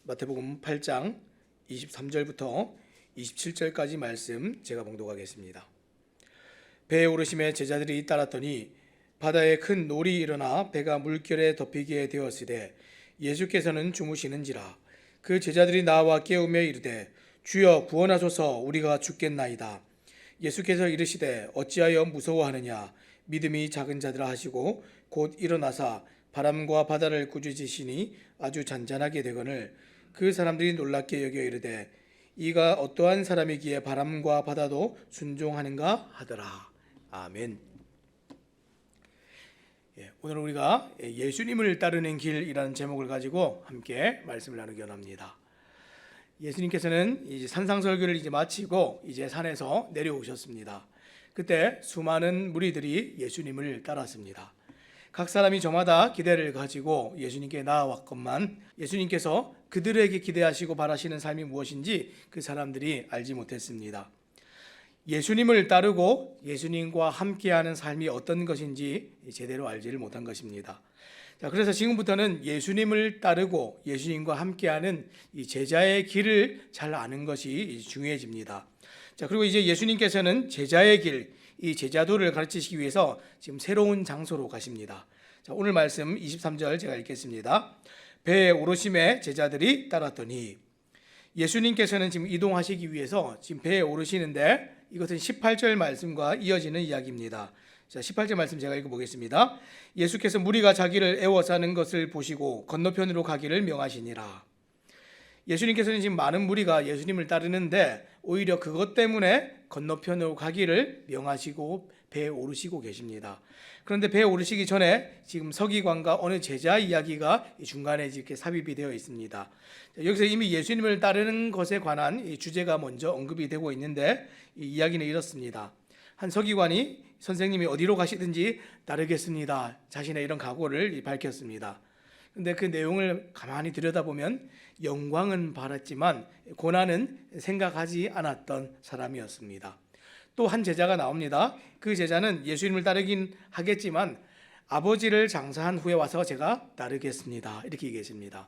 마태복음 8장 23절부터 27절까지 말씀 제가 봉독하겠습니다. 배에 오르심에 제자들이 따랐더니 바다에 큰 놀이 일어나 배가 물결에 덮이게 되었으되 예수께서는 주무시는지라. 그 제자들이 나와 깨우며 이르되 주여 구원하소서, 우리가 죽겠나이다. 예수께서 이르시되 어찌하여 무서워하느냐, 믿음이 작은 자들아 하시고 곧 일어나사 바람과 바다를 꾸짖으시니 아주 잔잔하게 되거늘 그 사람들이 놀랍게 여겨 이르되 이가 어떠한 사람이기에 바람과 바다도 순종하는가 하더라. 아멘. 오늘 우리가 예수님을 따르는 길이라는 제목을 가지고 함께 말씀을 나누기 원합니다. 예수님께서는 이제 산상설교를 이제 마치고 이제 산에서 내려오셨습니다. 그때 수많은 무리들이 예수님을 따랐습니다. 각 사람이 저마다 기대를 가지고 예수님께 나아왔건만 예수님께서 그들에게 기대하시고 바라시는 삶이 무엇인지 그 사람들이 알지 못했습니다. 예수님을 따르고 예수님과 함께하는 삶이 어떤 것인지 제대로 알지를 못한 것입니다. 자, 그래서 지금부터는 예수님을 따르고 예수님과 함께하는 이 제자의 길을 잘 아는 것이 중요해집니다. 자, 그리고 이제 예수님께서는 제자의 길, 이 제자도를 가르치시기 위해서 지금 새로운 장소로 가십니다. 자, 오늘 말씀 23절 제가 읽겠습니다. 배에 오르심에 제자들이 따랐더니, 예수님께서는 지금 이동하시기 위해서 지금 배에 오르시는데 이것은 18절 말씀과 이어지는 이야기입니다. 자, 18절 말씀 제가 읽어보겠습니다. 예수께서 무리가 자기를 애워싸는 것을 보시고 건너편으로 가기를 명하시니라. 예수님께서는 지금 많은 무리가 예수님을 따르는데 오히려 그것 때문에 건너편으로 가기를 명하시고 배에 오르시고 계십니다. 그런데 배에 오르시기 전에 지금 서기관과 어느 제자 이야기가 중간에 이렇게 삽입이 되어 있습니다. 여기서 이미 예수님을 따르는 것에 관한 주제가 먼저 언급이 되고 있는데 이 이야기는 이렇습니다. 한 서기관이 선생님이 어디로 가시든지 따르겠습니다. 자신의 이런 각오를 밝혔습니다. 그런데 그 내용을 가만히 들여다보면 영광은 바랐지만 고난은 생각하지 않았던 사람이었습니다. 또 한 제자가 나옵니다. 그 제자는 예수님을 따르긴 하겠지만 아버지를 장사한 후에 와서 제가 따르겠습니다. 이렇게 얘기했습니다.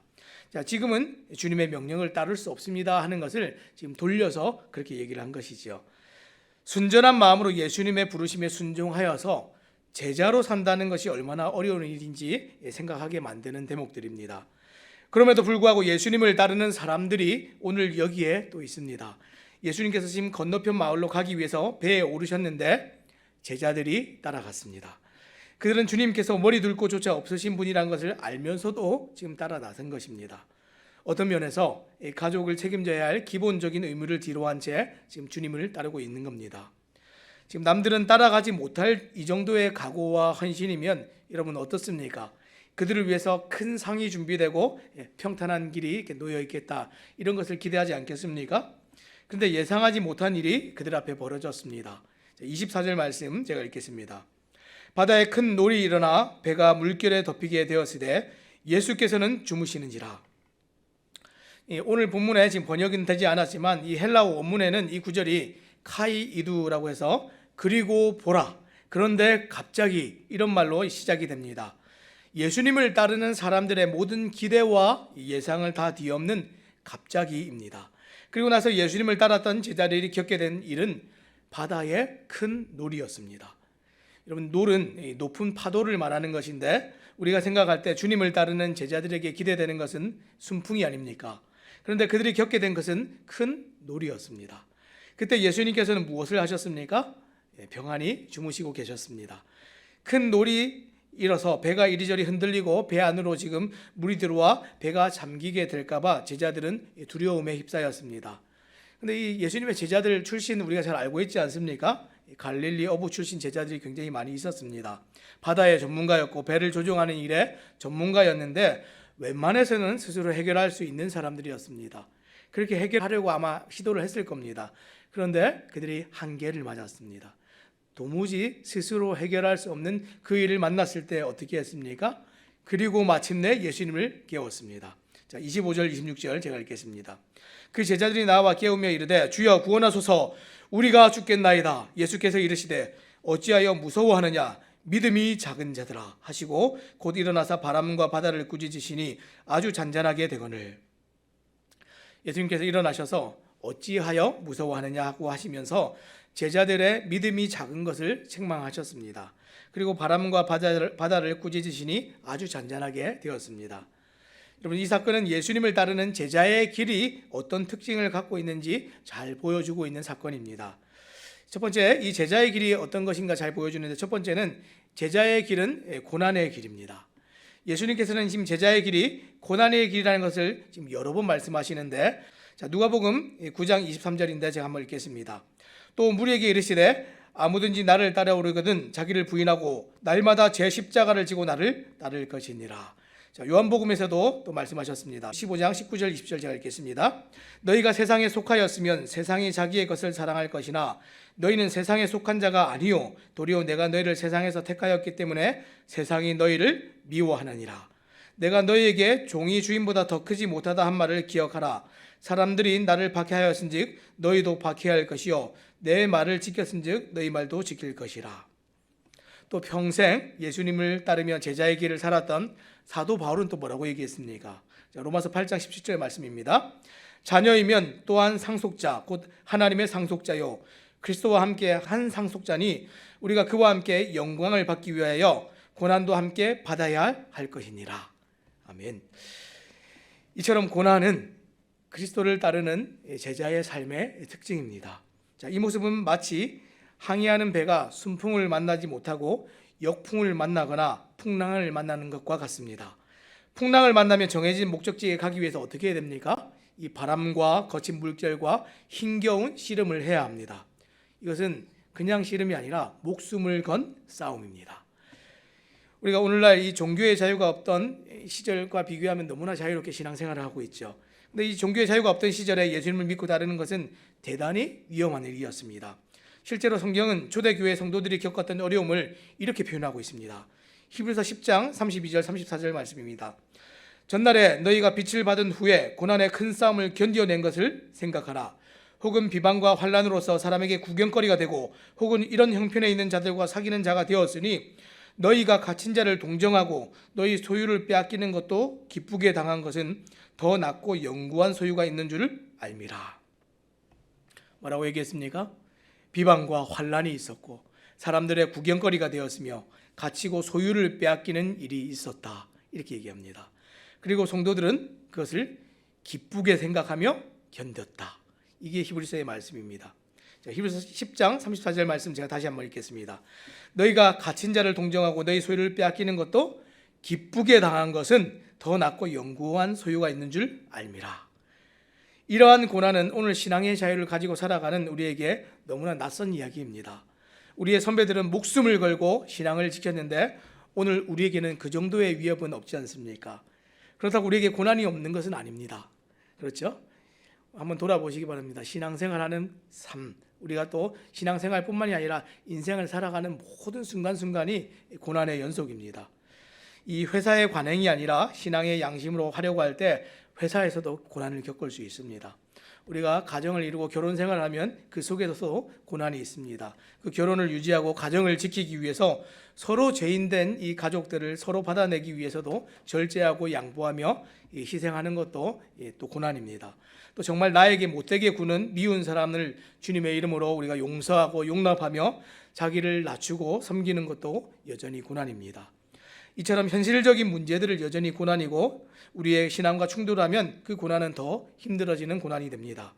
자, 지금은 주님의 명령을 따를 수 없습니다 하는 것을 지금 돌려서 그렇게 얘기를 한 것이죠. 순전한 마음으로 예수님의 부르심에 순종하여서 제자로 산다는 것이 얼마나 어려운 일인지 생각하게 만드는 대목들입니다. 그럼에도 불구하고 예수님을 따르는 사람들이 오늘 여기에 또 있습니다. 예수님께서 지금 건너편 마을로 가기 위해서 배에 오르셨는데 제자들이 따라갔습니다. 그들은 주님께서 머리 둘 곳조차 없으신 분이라는 것을 알면서도 지금 따라 나선 것입니다. 어떤 면에서 가족을 책임져야 할 기본적인 의무를 뒤로한 채 지금 주님을 따르고 있는 겁니다. 지금 남들은 따라가지 못할 이 정도의 각오와 헌신이면 여러분 어떻습니까? 그들을 위해서 큰 상이 준비되고 평탄한 길이 이렇게 놓여 있겠다, 이런 것을 기대하지 않겠습니까? 그런데 예상하지 못한 일이 그들 앞에 벌어졌습니다. 24절 말씀 제가 읽겠습니다. 바다에 큰 놀이 일어나 배가 물결에 덮이게 되었으되 예수께서는 주무시는지라. 오늘 본문에 지금 번역은 되지 않았지만 이 헬라어 원문에는 이 구절이 카이이두라고 해서 그리고 보라, 그런데 갑자기, 이런 말로 시작이 됩니다. 예수님을 따르는 사람들의 모든 기대와 예상을 다 뒤엎는 갑자기입니다. 그리고 나서 예수님을 따랐던 제자들이 겪게 된 일은 바다의 큰 놀이였습니다. 여러분, 놀은 높은 파도를 말하는 것인데 우리가 생각할 때 주님을 따르는 제자들에게 기대되는 것은 순풍이 아닙니까? 그런데 그들이 겪게 된 것은 큰 놀이였습니다. 그때 예수님께서는 무엇을 하셨습니까? 평안히 주무시고 계셨습니다. 큰 놀이 일어서 배가 이리저리 흔들리고 배 안으로 지금 물이 들어와 배가 잠기게 될까봐 제자들은 두려움에 휩싸였습니다. 그런데 이 예수님의 제자들 출신 우리가 잘 알고 있지 않습니까? 갈릴리 어부 출신 제자들이 굉장히 많이 있었습니다. 바다의 전문가였고 배를 조종하는 일에 전문가였는데 웬만해서는 스스로 해결할 수 있는 사람들이었습니다. 그렇게 해결하려고 아마 시도를 했을 겁니다. 그런데 그들이 한계를 맞았습니다. 도무지 스스로 해결할 수 없는 그 일을 만났을 때 어떻게 했습니까? 그리고 마침내 예수님을 깨웠습니다. 자, 25절 26절 제가 읽겠습니다. 그 제자들이 나와 깨우며 이르되 주여 구원하소서, 우리가 죽겠나이다. 예수께서 이르시되 어찌하여 무서워하느냐, 믿음이 작은 자들아 하시고 곧 일어나사 바람과 바다를 꾸짖으시니 아주 잔잔하게 되거늘. 예수님께서 일어나셔서 어찌하여 무서워하느냐고 하시면서 제자들의 믿음이 작은 것을 책망하셨습니다. 그리고 바람과 바다를 꾸짖으시니 아주 잔잔하게 되었습니다. 여러분, 이 사건은 예수님을 따르는 제자의 길이 어떤 특징을 갖고 있는지 잘 보여주고 있는 사건입니다. 첫 번째, 이 제자의 길이 어떤 것인가 잘 보여주는데, 첫 번째는 제자의 길은 고난의 길입니다. 예수님께서는 지금 제자의 길이 고난의 길이라는 것을 지금 여러 번 말씀하시는데, 자, 누가복음 9장 23절인데 제가 한번 읽겠습니다. 또 무리에게 이르시되 아무든지 나를 따라오려거든 자기를 부인하고 날마다 제 십자가를 지고 나를 따를 것이니라. 자, 요한복음에서도 또 말씀하셨습니다. 15장 19절 20절 제가 읽겠습니다. 너희가 세상에 속하였으면 세상이 자기의 것을 사랑할 것이나 너희는 세상에 속한 자가 아니요 도리어 내가 너희를 세상에서 택하였기 때문에 세상이 너희를 미워하느니라. 내가 너희에게 종이 주인보다 더 크지 못하다 한 말을 기억하라. 사람들이 나를 박해하였은즉 너희도 박해할 것이요 내 말을 지켰은즉 너희 말도 지킬 것이라. 또 평생 예수님을 따르며 제자의 길을 살았던 사도 바울은 또 뭐라고 얘기했습니까? 자, 로마서 8장 17절 말씀입니다. 자녀이면 또한 상속자 곧 하나님의 상속자요 그리스도와 함께 한 상속자니 우리가 그와 함께 영광을 받기 위하여 고난도 함께 받아야 할 것이니라. 아멘. 이처럼 고난은 그리스도를 따르는 제자의 삶의 특징입니다. 자, 이 모습은 마치 항해하는 배가 순풍을 만나지 못하고 역풍을 만나거나 풍랑을 만나는 것과 같습니다. 풍랑을 만나면 정해진 목적지에 가기 위해서 어떻게 해야 됩니까? 이 바람과 거친 물결과 힘겨운 씨름을 해야 합니다. 이것은 그냥 씨름이 아니라 목숨을 건 싸움입니다. 우리가 오늘날 이 종교의 자유가 없던 시절과 비교하면 너무나 자유롭게 신앙생활을 하고 있죠. 근데 이 종교의 자유가 없던 시절에 예수님을 믿고 따르는 것은 대단히 위험한 일이었습니다. 실제로 성경은 초대교회 성도들이 겪었던 어려움을 이렇게 표현하고 있습니다. 히브리서 10장 32절 34절 말씀입니다. 전날에 너희가 빛을 받은 후에 고난의 큰 싸움을 견뎌낸 것을 생각하라. 혹은 비방과 환난으로서 사람에게 구경거리가 되고 혹은 이런 형편에 있는 자들과 사귀는 자가 되었으니 너희가 갇힌 자를 동정하고 너희 소유를 빼앗기는 것도 기쁘게 당한 것은 더 낫고 영구한 소유가 있는 줄을 알미라. 뭐라고 얘기했습니까? 비방과 환난이 있었고 사람들의 구경거리가 되었으며 갇히고 소유를 빼앗기는 일이 있었다. 이렇게 얘기합니다. 그리고 성도들은 그것을 기쁘게 생각하며 견뎠다. 이게 히브리서의 말씀입니다. 자, 히브리서 10장 34절 말씀 제가 다시 한번 읽겠습니다. 너희가 갇힌 자를 동정하고 너희 소유를 빼앗기는 것도 기쁘게 당한 것은 더 낫고 영구한 소유가 있는 줄 알미라. 이러한 고난은 오늘 신앙의 자유를 가지고 살아가는 우리에게 너무나 낯선 이야기입니다. 우리의 선배들은 목숨을 걸고 신앙을 지켰는데 오늘 우리에게는 그 정도의 위협은 없지 않습니까? 그렇다고 우리에게 고난이 없는 것은 아닙니다. 그렇죠? 한번 돌아보시기 바랍니다. 신앙생활하는 삶, 우리가 또 신앙생활뿐만이 아니라 인생을 살아가는 모든 순간순간이 고난의 연속입니다. 이 회사의 관행이 아니라 신앙의 양심으로 하려고 할 때 회사에서도 고난을 겪을 수 있습니다. 우리가 가정을 이루고 결혼 생활을 하면 그 속에서도 고난이 있습니다. 그 결혼을 유지하고 가정을 지키기 위해서 서로 죄인된 이 가족들을 서로 받아내기 위해서도 절제하고 양보하며 희생하는 것도 또 고난입니다. 또 정말 나에게 못되게 구는 미운 사람을 주님의 이름으로 우리가 용서하고 용납하며 자기를 낮추고 섬기는 것도 여전히 고난입니다. 이처럼 현실적인 문제들을 여전히 고난이고 우리의 신앙과 충돌하면 그 고난은 더 힘들어지는 고난이 됩니다.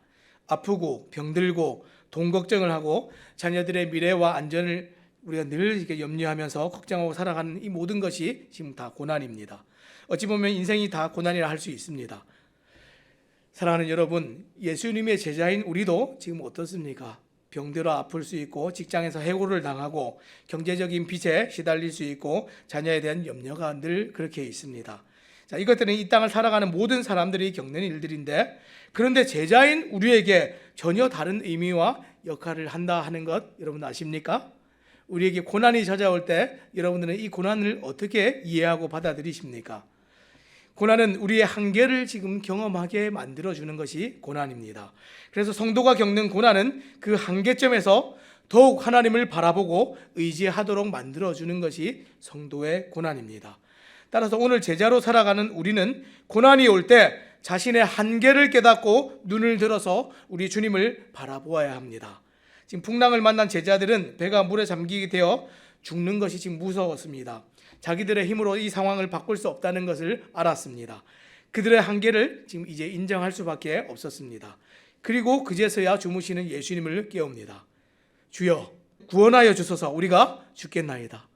아프고 병들고 돈 걱정을 하고 자녀들의 미래와 안전을 우리가 늘 이렇게 염려하면서 걱정하고 살아가는 이 모든 것이 지금 다 고난입니다. 어찌 보면 인생이 다 고난이라 할 수 있습니다. 사랑하는 여러분, 예수님의 제자인 우리도 지금 어떻습니까? 병들어 아플 수 있고 직장에서 해고를 당하고 경제적인 빚에 시달릴 수 있고 자녀에 대한 염려가 늘 그렇게 있습니다. 자, 이것들은 이 땅을 살아가는 모든 사람들이 겪는 일들인데 그런데 제자인 우리에게 전혀 다른 의미와 역할을 한다 하는 것 여러분 아십니까? 우리에게 고난이 찾아올 때 여러분들은 이 고난을 어떻게 이해하고 받아들이십니까? 고난은 우리의 한계를 지금 경험하게 만들어주는 것이 고난입니다. 그래서 성도가 겪는 고난은 그 한계점에서 더욱 하나님을 바라보고 의지하도록 만들어주는 것이 성도의 고난입니다. 따라서 오늘 제자로 살아가는 우리는 고난이 올 때 자신의 한계를 깨닫고 눈을 들어서 우리 주님을 바라보아야 합니다. 지금 풍랑을 만난 제자들은 배가 물에 잠기게 되어 죽는 것이 지금 무서웠습니다. 자기들의 힘으로 이 상황을 바꿀 수 없다는 것을 알았습니다. 그들의 한계를 지금 이제 인정할 수밖에 없었습니다. 그리고 그제서야 주무시는 예수님을 깨웁니다. 주여 구원하여 주소서, 우리가 죽겠나이다.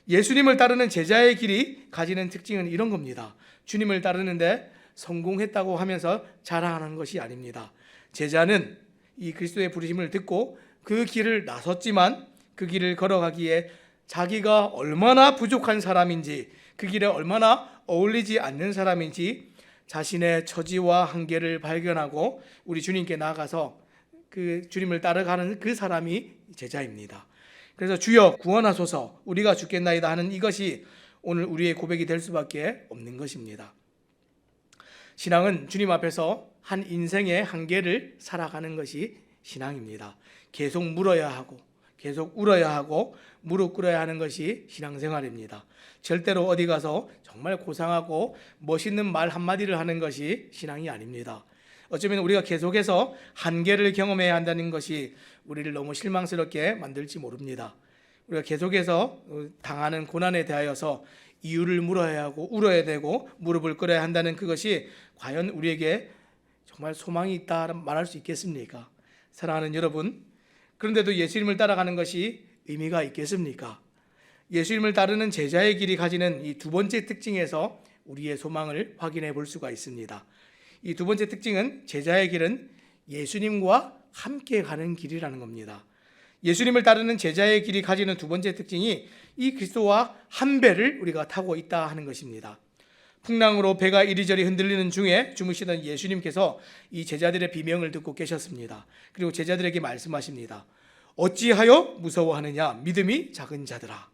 예수님을 따르는 제자의 길이 가지는 특징은 이런 겁니다. 주님을 따르는데 성공했다고 하면서 자랑하는 것이 아닙니다. 제자는 이 그리스도의 부르심을 듣고 그 길을 나섰지만 그 길을 걸어가기에 자기가 얼마나 부족한 사람인지, 그 길에 얼마나 어울리지 않는 사람인지 자신의 처지와 한계를 발견하고 우리 주님께 나아가서 그 주님을 따라가는 그 사람이 제자입니다. 그래서 주여 구원하소서, 우리가 죽겠나이다 하는 이것이 오늘 우리의 고백이 될 수밖에 없는 것입니다. 신앙은 주님 앞에서 한 인생의 한계를 살아가는 것이 신앙입니다. 계속 물어야 하고 계속 울어야 하고 무릎 꿇어야 하는 것이 신앙생활입니다. 절대로 어디 가서 정말 고상하고 멋있는 말 한마디를 하는 것이 신앙이 아닙니다. 어쩌면 우리가 계속해서 한계를 경험해야 한다는 것이 우리를 너무 실망스럽게 만들지 모릅니다. 우리가 계속해서 당하는 고난에 대하여서 이유를 물어야 하고 울어야 되고 무릎을 꿇어야 한다는 그것이 과연 우리에게 정말 소망이 있다 말할 수 있겠습니까? 사랑하는 여러분, 그런데도 예수님을 따라가는 것이 의미가 있겠습니까? 예수님을 따르는 제자의 길이 가지는 이 두 번째 특징에서 우리의 소망을 확인해 볼 수가 있습니다. 이 두 번째 특징은 제자의 길은 예수님과 함께 가는 길이라는 겁니다. 예수님을 따르는 제자의 길이 가지는 두 번째 특징이 이 그리스도와 한 배를 우리가 타고 있다 하는 것입니다. 풍랑으로 배가 이리저리 흔들리는 중에 주무시던 예수님께서 이 제자들의 비명을 듣고 계셨습니다. 그리고 제자들에게 말씀하십니다. 어찌하여 무서워하느냐, 믿음이 작은 자들아.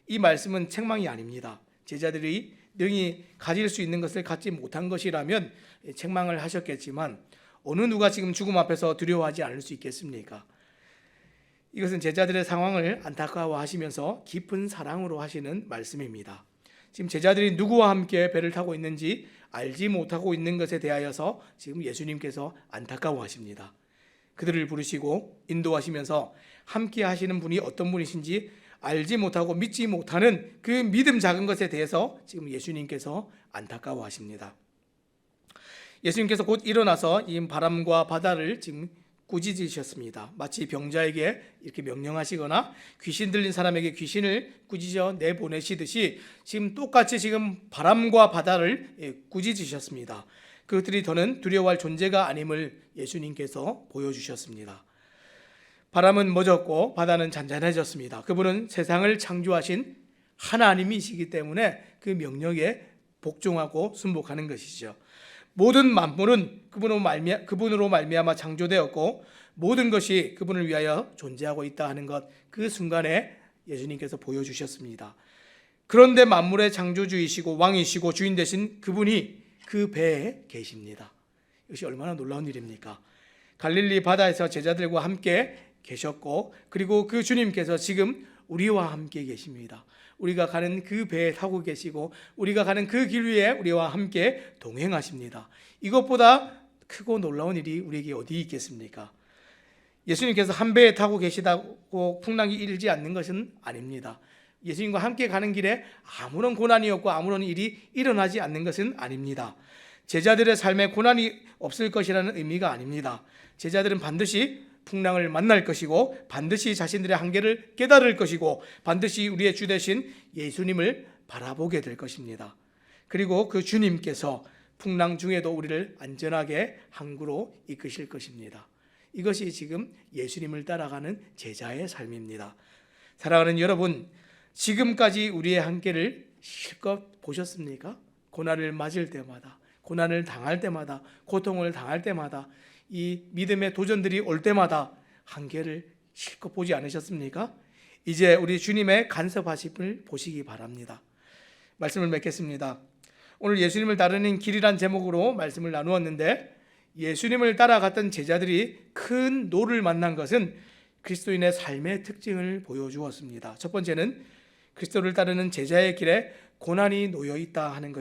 이 말씀은 책망이 아닙니다. 제자들이 능히 가질 수 있는 것을 갖지 못한 것이라면 책망을 하셨겠지만 어느 누가 지금 죽음 앞에서 두려워하지 않을 수 있겠습니까? 이것은 제자들의 상황을 안타까워하시면서 깊은 사랑으로 하시는 말씀입니다. 지금 제자들이 누구와 함께 배를 타고 있는지 알지 못하고 있는 것에 대하여서 지금 예수님께서 안타까워하십니다. 그들을 부르시고 인도하시면서 함께 하시는 분이 어떤 분이신지 알지 못하고 믿지 못하는 그 믿음 작은 것에 대해서 지금 예수님께서 안타까워하십니다. 예수님께서 곧 일어나서 이 바람과 바다를 지금 꾸짖으셨습니다. 마치 병자에게 이렇게 명령하시거나 귀신 들린 사람에게 귀신을 꾸짖어 내보내시듯이 지금 똑같이 지금 바람과 바다를 꾸짖으셨습니다. 그것들이 더는 두려워할 존재가 아님을 예수님께서 보여주셨습니다. 바람은 멎었고 바다는 잔잔해졌습니다. 그분은 세상을 창조하신 하나님이시기 때문에 그 명령에 복종하고 순복하는 것이죠. 모든 만물은 그분으로 말미암아 창조되었고 모든 것이 그분을 위하여 존재하고 있다 하는 것, 그 순간에 예수님께서 보여주셨습니다. 그런데 만물의 창조주이시고 왕이시고 주인 되신 그분이 그 배에 계십니다. 이것이 얼마나 놀라운 일입니까? 갈릴리 바다에서 제자들과 함께 계셨고 그리고 그 주님께서 지금 우리와 함께 계십니다. 우리가 가는 그 배에 타고 계시고 우리가 가는 그 길 위에 우리와 함께 동행하십니다. 이것보다 크고 놀라운 일이 우리에게 어디 있겠습니까? 예수님께서 한 배에 타고 계시다고 풍랑이 일지 않는 것은 아닙니다. 예수님과 함께 가는 길에 아무런 고난이 없고 아무런 일이 일어나지 않는 것은 아닙니다. 제자들의 삶에 고난이 없을 것이라는 의미가 아닙니다. 제자들은 반드시 풍랑을 만날 것이고 반드시 자신들의 한계를 깨달을 것이고 반드시 우리의 주 되신 예수님을 바라보게 될 것입니다. 그리고 그 주님께서 풍랑 중에도 우리를 안전하게 항구로 이끄실 것입니다. 이것이 지금 예수님을 따라가는 제자의 삶입니다. 사랑하는 여러분, 지금까지 우리의 한계를 실컷 보셨습니까? 고난을 맞을 때마다, 고난을 당할 때마다, 고통을 당할 때마다, 이 믿음의 도전들이 올 때마다 한계를 실컷 보지 않으셨습니까? 이제 우리 주님의 간섭하심을 보시기 바랍니다. 말씀을 맺겠습니다. 오늘 예수님을 따르는 길이란 제목으로 말씀을 나누었는데 예수님을 따라갔던 제자들이 큰 노를 만난 것은 그리스도인의 삶의 특징을 보여주었습니다. 첫 번째는 그리스도를 따르는 제자의 길에 고난이 놓여 있다 하는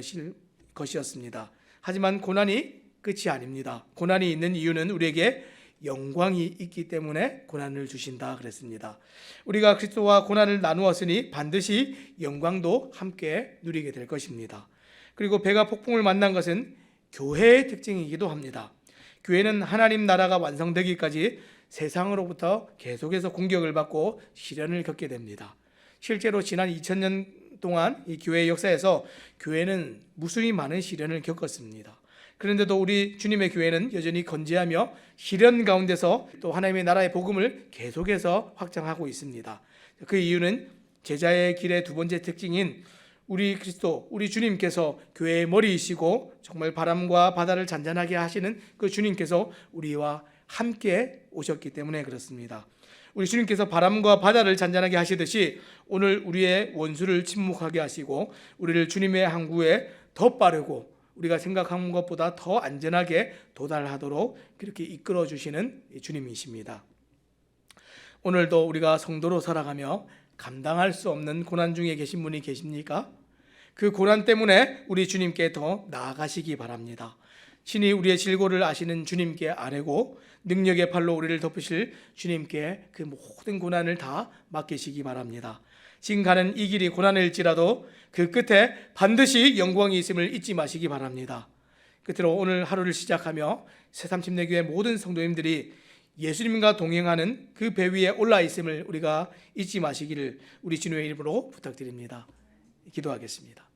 것이었습니다. 하지만 고난이 끝이 아닙니다. 고난이 있는 이유는 우리에게 영광이 있기 때문에 고난을 주신다 그랬습니다. 우리가 그리스도와 고난을 나누었으니 반드시 영광도 함께 누리게 될 것입니다. 그리고 배가 폭풍을 만난 것은 교회의 특징이기도 합니다. 교회는 하나님 나라가 완성되기까지 세상으로부터 계속해서 공격을 받고 시련을 겪게 됩니다. 실제로 지난 2000년 동안 이 교회의 역사에서 교회는 무수히 많은 시련을 겪었습니다. 그런데도 우리 주님의 교회는 여전히 건재하며 시련 가운데서 또 하나님의 나라의 복음을 계속해서 확장하고 있습니다. 그 이유는 제자의 길의 두 번째 특징인 우리 그리스도, 우리 주님께서 교회의 머리이시고 정말 바람과 바다를 잔잔하게 하시는 그 주님께서 우리와 함께 오셨기 때문에 그렇습니다. 우리 주님께서 바람과 바다를 잔잔하게 하시듯이 오늘 우리의 원수를 침묵하게 하시고 우리를 주님의 항구에 더 빠르고 우리가 생각한 것보다 더 안전하게 도달하도록 그렇게 이끌어 주시는 주님이십니다. 오늘도 우리가 성도로 살아가며 감당할 수 없는 고난 중에 계신 분이 계십니까? 그 고난 때문에 우리 주님께 더 나아가시기 바랍니다. 친히 우리의 질고를 아시는 주님께 아뢰고 능력의 팔로 우리를 덮으실 주님께 그 모든 고난을 다 맡기시기 바랍니다. 지금 가는 이 길이 고난일지라도 그 끝에 반드시 영광이 있음을 잊지 마시기 바랍니다. 끝으로 오늘 하루를 시작하며 새삼침내교회 모든 성도님들이 예수님과 동행하는 그 배 위에 올라 있음을 우리가 잊지 마시기를 우리 주님의 이름으로 부탁드립니다. 기도하겠습니다.